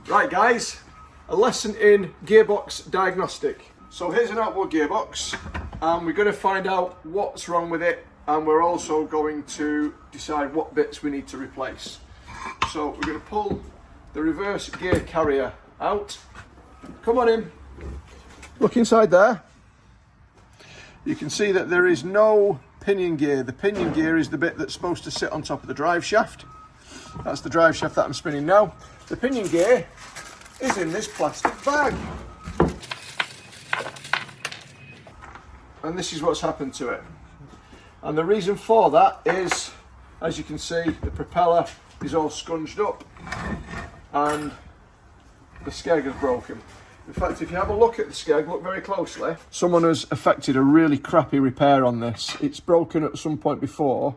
Right guys, a lesson in gearbox diagnostic. So here's an outboard gearbox and we're going to find out what's wrong with it, and we're also going to decide what bits we need to replace. So we're going to pull the reverse gear carrier out. Come on in. Look inside there. You can see that there is no pinion gear. The pinion gear is the bit that's supposed to sit on top of the drive shaft. That's the drive shaft that I'm spinning now. The pinion gear is in this plastic bag. And this is what's happened to it. And the reason for that is, as you can see, the propeller is all scrunched up and the skeg is broken. In fact, if you have a look at the skeg, look very closely, someone has effected a really crappy repair on this. It's broken at some point before,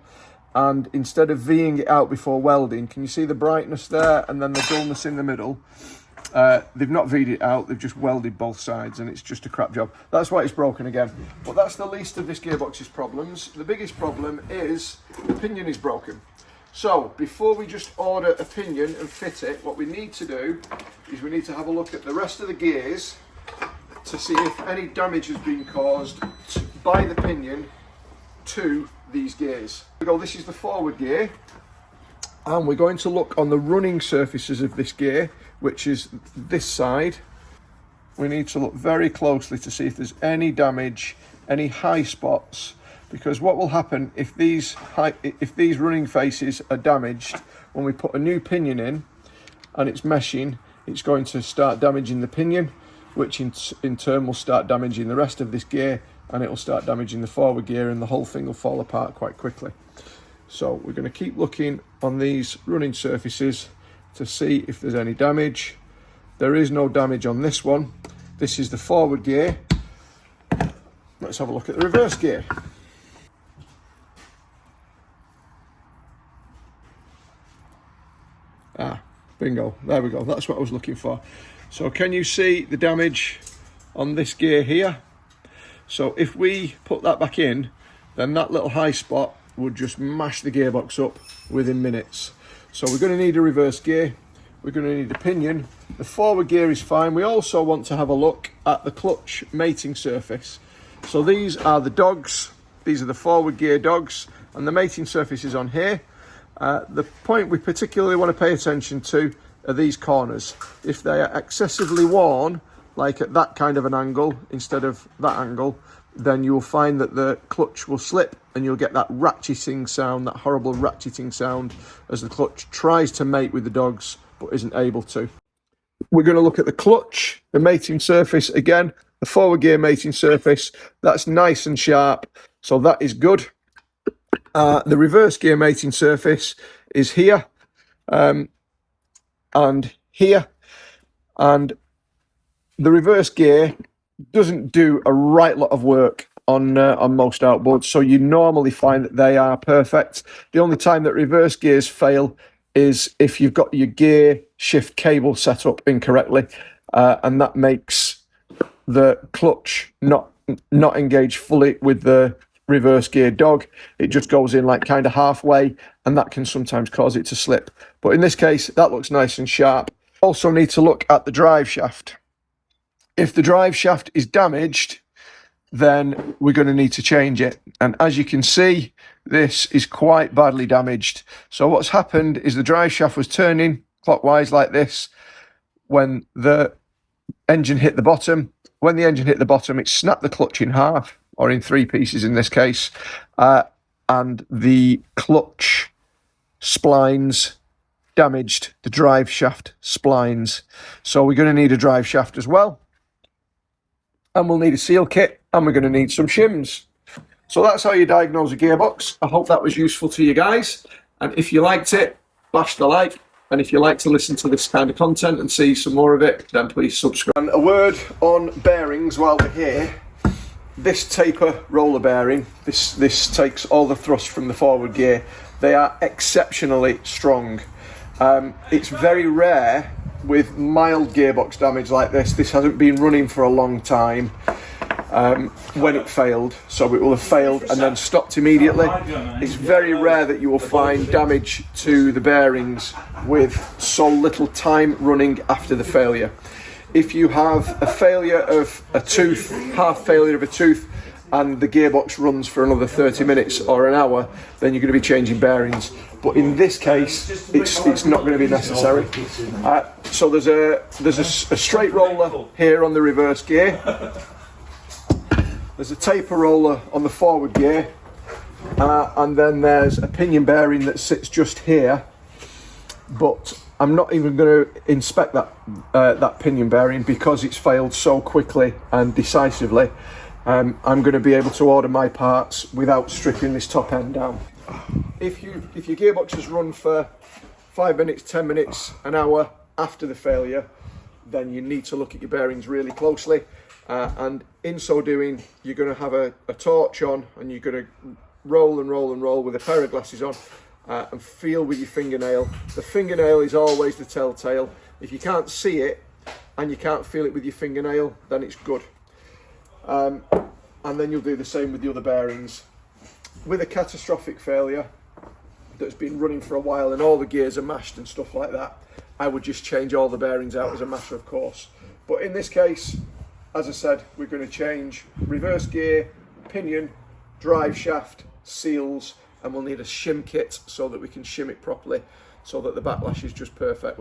and instead of V'ing it out before welding, can you see the brightness there and then the dullness in the middle? They've not V'd it out, they've just welded both sides, and it's just a crap job. That's why it's broken again. But that's the least of this gearbox's problems. The biggest problem is the pinion is broken. So before we just order a pinion and fit it, what we need to do is we need to have a look at the rest of the gears to see if any damage has been caused by the pinion to these gears. This is the forward gear, and we're going to look on the running surfaces of this gear, which is this side. We need to look very closely to see if there's any damage, any high spots, because what will happen if these running faces are damaged, when we put a new pinion in and it's meshing, it's going to start damaging the pinion, which in turn will start damaging the rest of this gear, and it will start damaging the forward gear, and the whole thing will fall apart quite quickly. So we're going to keep looking on these running surfaces to see if there's any damage. There is no damage on this one. This is the forward gear. Let's have a look at the reverse gear. Bingo, there we go, that's what I was looking for. So can you see the damage on this gear here? So if we put that back in, then that little high spot would just mash the gearbox up within minutes. So we're going to need a reverse gear, we're going to need a pinion. The forward gear is fine. We also want to have a look at the clutch mating surface. So these are the dogs, these are the forward gear dogs, and the mating surface is on here. The point we particularly want to pay attention to are these corners. If they are excessively worn, like at that kind of an angle instead of that angle, then you'll find that the clutch will slip and you'll get that ratcheting sound, that horrible ratcheting sound as the clutch tries to mate with the dogs but isn't able to. We're going to look at the clutch, the mating surface again, the forward gear mating surface. That's nice and sharp, so that is good. The reverse gear mating surface is here and here, and the reverse gear doesn't do a right lot of work on most outboards, so you normally find that they are perfect. The only time that reverse gears fail is if you've got your gear shift cable set up incorrectly, and that makes the clutch not engage fully with the reverse gear dog. It just goes in like kind of halfway, and that can sometimes cause it to slip. But in this case, that looks nice and sharp. Also need to look at the drive shaft. If the drive shaft is damaged, then we're going to need to change it. And as you can see, this is quite badly damaged. So what's happened is the drive shaft was turning clockwise like this when the engine hit the bottom. When the engine hit the bottom, it snapped the clutch in half, or in three pieces in this case, and the clutch splines damaged the drive shaft splines. So we're going to need a drive shaft as well, and we'll need a seal kit, and we're going to need some shims. So that's how you diagnose a gearbox. I hope that was useful to you guys, and if you liked it, bash the like, and if you like to listen to this kind of content and see some more of it, then please subscribe. And a word on bearings while we're here. This taper roller bearing, this takes all the thrust from the forward gear. They are exceptionally strong. It's very rare with mild gearbox damage like this. This hasn't been running for a long time. when it failed, so it will have failed and then stopped immediately. It's very rare that you will find damage to the bearings with so little time running after the failure. If you have a failure of a tooth, half failure of a tooth, and the gearbox runs for another 30 minutes or an hour, then you're going to be changing bearings. But in this case, it's not going to be necessary. So there's a straight roller here on the reverse gear. There's a taper roller on the forward gear, and then there's a pinion bearing that sits just here. But I'm not even going to inspect that pinion bearing because it's failed so quickly and decisively. I'm going to be able to order my parts without stripping this top end down. If your gearbox has run for 5 minutes, 10 minutes, an hour after the failure, then you need to look at your bearings really closely. And in so doing, you're going to have a torch on, and you're going to roll and roll and roll with a pair of glasses on, and feel with your fingernail. The fingernail is always the telltale. If you can't see it and you can't feel it with your fingernail, then it's good. And then you'll do the same with the other bearings. With a catastrophic failure that's been running for a while and all the gears are mashed and stuff like that, I would just change all the bearings out as a matter of course. But in this case, as I said, we're going to change reverse gear, pinion, drive shaft, seals, and we'll need a shim kit so that we can shim it properly so that the backlash is just perfect.